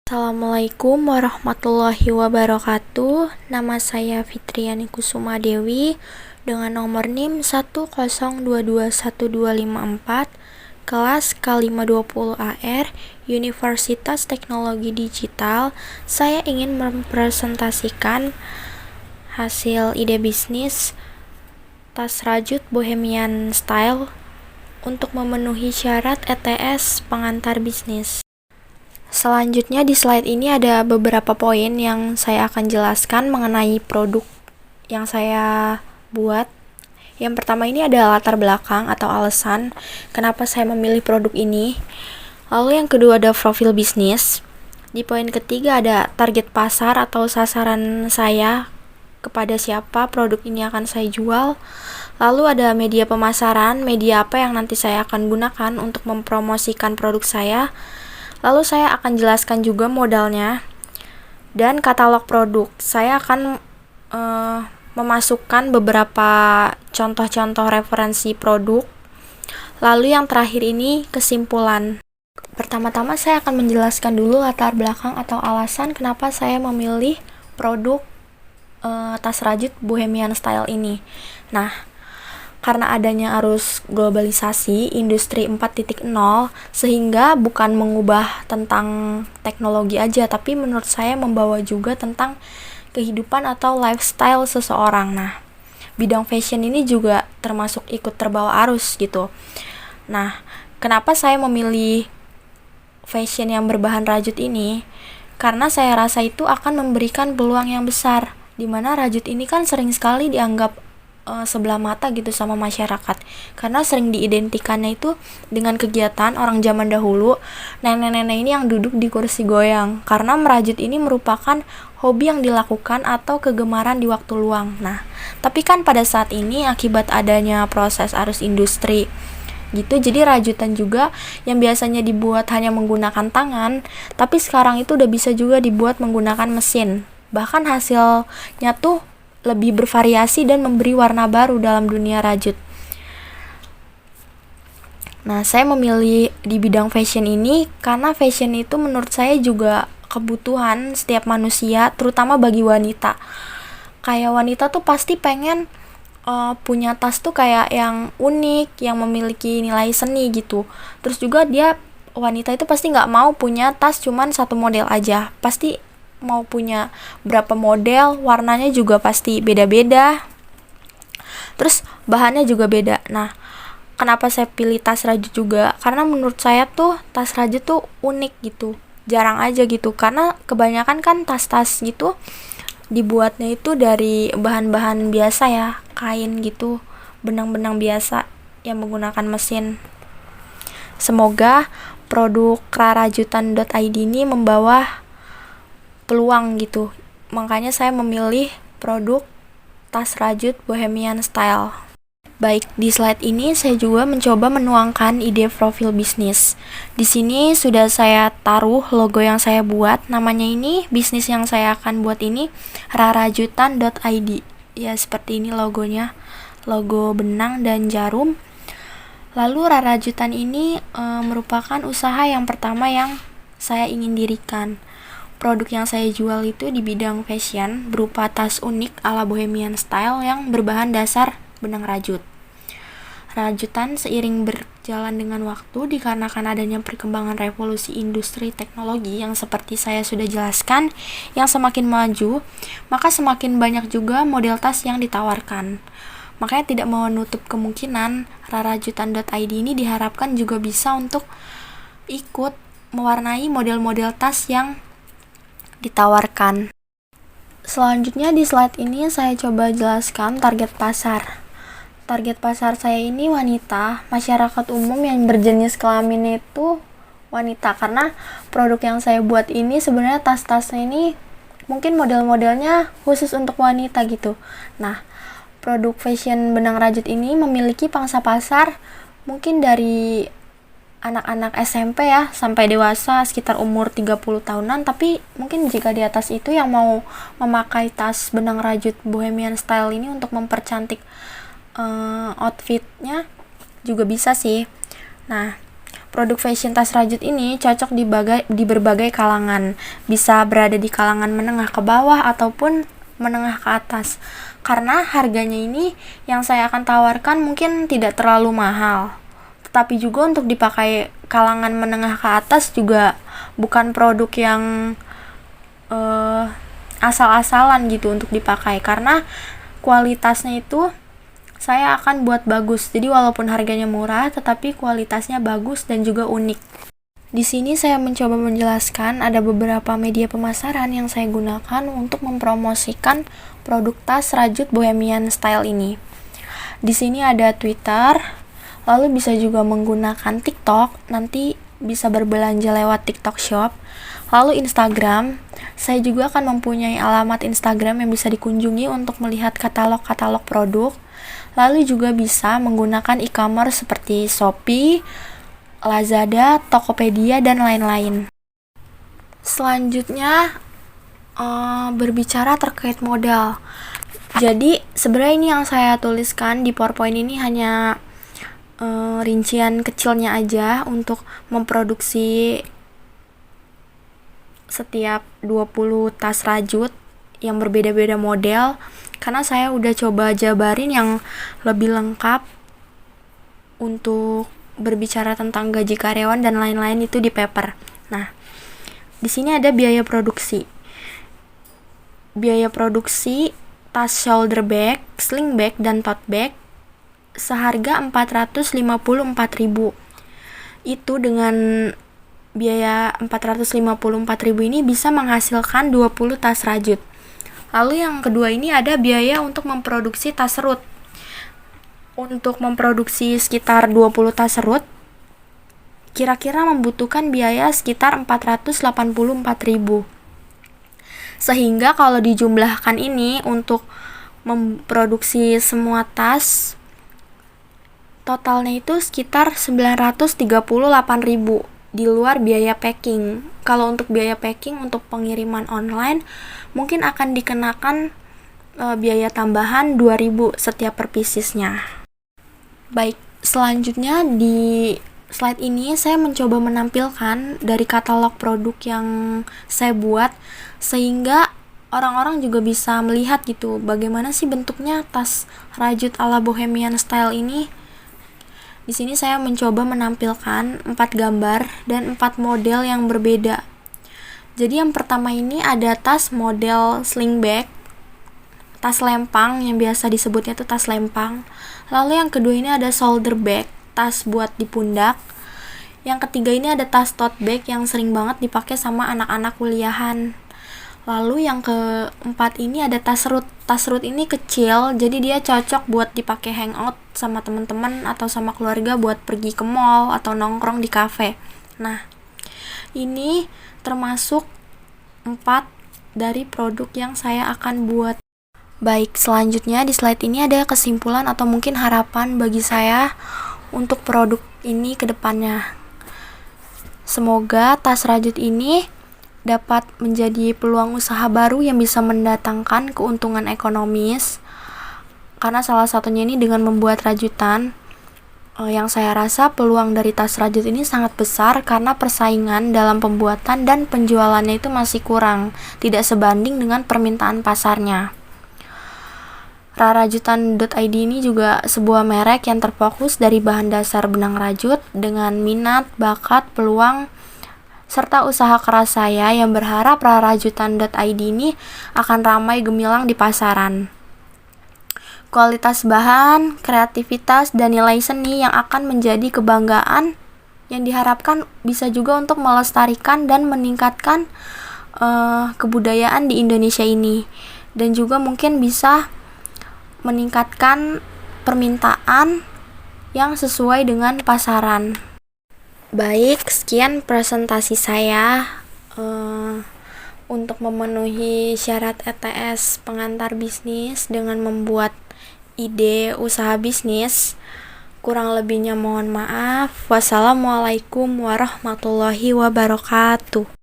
Assalamualaikum warahmatullahi wabarakatuh. Nama saya Fitriani Kusuma Dewi dengan nomor NIM 1022124, kelas K520AR, Universitas Teknologi Digital. Saya ingin mempresentasikan hasil ide bisnis tas rajut Bohemian Style untuk memenuhi syarat ETS pengantar bisnis. Selanjutnya di slide ini ada beberapa poin yang saya akan jelaskan mengenai produk yang saya buat. Yang pertama ini ada latar belakang atau alasan kenapa saya memilih produk ini. Lalu yang kedua ada profil bisnis. Di poin ketiga ada target pasar atau sasaran saya, kepada siapa produk ini akan saya jual. Lalu ada media pemasaran, media apa yang nanti saya akan gunakan untuk mempromosikan produk saya. Lalu saya akan jelaskan juga modalnya dan katalog produk. Saya akan memasukkan beberapa contoh-contoh referensi produk. Lalu yang terakhir ini kesimpulan. Pertama-tama saya akan menjelaskan dulu latar belakang atau alasan kenapa saya memilih produk tas rajut Bohemian Style ini. Nah, karena adanya arus globalisasi industri 4.0 sehingga bukan mengubah tentang teknologi aja, tapi menurut saya membawa juga tentang kehidupan atau lifestyle seseorang. Nah, bidang fashion ini juga termasuk ikut terbawa arus gitu. Nah, kenapa saya memilih fashion yang berbahan rajut ini? Karena saya rasa itu akan memberikan peluang yang besar, dimana rajut ini kan sering sekali dianggap sebelah mata gitu sama masyarakat, karena sering diidentikannya itu dengan kegiatan orang zaman dahulu, nenek-nenek ini yang duduk di kursi goyang, karena merajut ini merupakan hobi yang dilakukan atau kegemaran di waktu luang. Nah, tapi kan pada saat ini akibat adanya proses arus industri gitu, jadi rajutan juga yang biasanya dibuat hanya menggunakan tangan, tapi sekarang itu udah bisa juga dibuat menggunakan mesin. Bahkan hasilnya tuh lebih bervariasi dan memberi warna baru dalam dunia rajut. Nah, saya memilih di bidang fashion ini karena fashion itu menurut saya juga kebutuhan setiap manusia, terutama bagi wanita. Kayak wanita tuh pasti pengen punya tas tuh kayak yang unik, yang memiliki nilai seni gitu. Terus juga wanita itu pasti nggak mau punya tas cuman satu model aja, pasti mau punya berapa model, warnanya juga pasti beda-beda, terus bahannya juga beda. Nah, kenapa saya pilih tas rajut juga? Karena menurut saya tuh tas rajut tuh unik gitu, jarang aja gitu, karena kebanyakan kan tas-tas gitu dibuatnya itu dari bahan-bahan biasa ya, kain gitu, benang-benang biasa yang menggunakan mesin. Semoga produk rarajutan.id ini membawa peluang gitu, makanya saya memilih produk tas rajut Bohemian Style. Baik, di slide ini saya juga mencoba menuangkan ide profil bisnis. Di sini sudah saya taruh logo yang saya buat, namanya ini bisnis yang saya akan buat ini rarajutan.id. Ya, seperti ini logonya, logo benang dan jarum. Lalu rarajutan ini merupakan usaha yang pertama yang saya ingin dirikan. Produk yang saya jual itu di bidang fashion berupa tas unik ala Bohemian Style yang berbahan dasar benang rajut. Rajutan seiring berjalan dengan waktu dikarenakan adanya perkembangan revolusi industri teknologi yang seperti saya sudah jelaskan, yang semakin maju, maka semakin banyak juga model tas yang ditawarkan. Makanya tidak menutup kemungkinan rarajutan.id ini diharapkan juga bisa untuk ikut mewarnai model-model tas yang ditawarkan. Selanjutnya di slide ini saya coba jelaskan target pasar. Target pasar saya ini wanita, masyarakat umum yang berjenis kelamin itu wanita, karena produk yang saya buat ini sebenarnya tas-tasnya ini mungkin model-modelnya khusus untuk wanita gitu. Nah, produk fashion benang rajut ini memiliki pangsa pasar mungkin dari anak-anak SMP ya sampai dewasa sekitar umur 30 tahunan, tapi mungkin jika di atas itu yang mau memakai tas benang rajut Bohemian Style ini untuk mempercantik outfitnya juga bisa sih. Nah, Produk fashion tas rajut ini cocok di berbagai kalangan, bisa berada di kalangan menengah ke bawah ataupun menengah ke atas. Karena harganya ini yang saya akan tawarkan mungkin tidak terlalu mahal. Tetapi juga untuk dipakai kalangan menengah ke atas juga bukan produk yang asal-asalan gitu untuk dipakai, karena kualitasnya itu saya akan buat bagus. Jadi walaupun harganya murah tetapi kualitasnya bagus dan juga unik. Di sini saya mencoba menjelaskan ada beberapa media pemasaran yang saya gunakan untuk mempromosikan produk tas rajut bohemian style ini. Di sini ada Twitter, lalu bisa juga menggunakan TikTok, nanti bisa berbelanja lewat TikTok Shop. Lalu Instagram, saya juga akan mempunyai alamat Instagram yang bisa dikunjungi untuk melihat katalog-katalog produk. Lalu juga bisa menggunakan e-commerce seperti Shopee, Lazada, Tokopedia, dan lain-lain. Selanjutnya, berbicara terkait modal. Jadi, sebenarnya ini yang saya tuliskan di PowerPoint ini hanya rincian kecilnya aja untuk memproduksi setiap 20 tas rajut yang berbeda-beda model, karena saya udah coba jabarin yang lebih lengkap untuk berbicara tentang gaji karyawan dan lain-lain itu di paper. Nah, di sini ada biaya produksi. Biaya produksi tas shoulder bag, sling bag, dan tote bag seharga 454.000. Itu dengan biaya 454.000 ini bisa menghasilkan 20 tas rajut. Lalu yang kedua ini ada biaya untuk memproduksi tas serut. Untuk memproduksi sekitar 20 tas serut, kira-kira membutuhkan biaya sekitar 484.000. Sehingga kalau dijumlahkan ini untuk memproduksi semua tas, totalnya itu sekitar 938.000 di luar biaya packing. Kalau untuk biaya packing untuk pengiriman online mungkin akan dikenakan biaya tambahan 2.000 setiap per piecesnya. Baik, selanjutnya di slide ini saya mencoba menampilkan dari katalog produk yang saya buat sehingga orang-orang juga bisa melihat gitu bagaimana sih bentuknya tas rajut ala bohemian style ini. Di sini saya mencoba menampilkan 4 gambar dan 4 model yang berbeda. Jadi yang pertama ini ada tas model sling bag, tas lempang yang biasa disebutnya itu tas lempang. Lalu yang kedua ini ada shoulder bag, tas buat di pundak. Yang ketiga ini ada tas tote bag yang sering banget dipakai sama anak-anak kuliahan. Lalu yang keempat ini ada tas serut. Tas serut ini kecil, jadi dia cocok buat dipakai hangout sama teman-teman atau sama keluarga buat pergi ke mall atau nongkrong di cafe. Nah, ini termasuk 4 dari produk yang saya akan buat. Baik, selanjutnya di slide ini ada kesimpulan atau mungkin harapan bagi saya untuk produk ini ke depannya. Semoga tas rajut ini dapat menjadi peluang usaha baru yang bisa mendatangkan keuntungan ekonomis, karena salah satunya ini dengan membuat rajutan. Yang saya rasa peluang dari tas rajut ini sangat besar karena persaingan dalam pembuatan dan penjualannya itu masih kurang, tidak sebanding dengan permintaan pasarnya. Rarajutan.id ini juga sebuah merek yang terfokus dari bahan dasar benang rajut dengan minat, bakat, peluang, serta usaha keras saya yang berharap rarajutan.id ini akan ramai gemilang di pasaran. Kualitas bahan, kreativitas, dan nilai seni yang akan menjadi kebanggaan yang diharapkan bisa juga untuk melestarikan dan meningkatkan kebudayaan di Indonesia ini, dan juga mungkin bisa meningkatkan permintaan yang sesuai dengan pasaran. Baik, sekian presentasi saya untuk memenuhi syarat ETS pengantar bisnis dengan membuat ide usaha bisnis. Kurang lebihnya mohon maaf. Wassalamualaikum warahmatullahi wabarakatuh.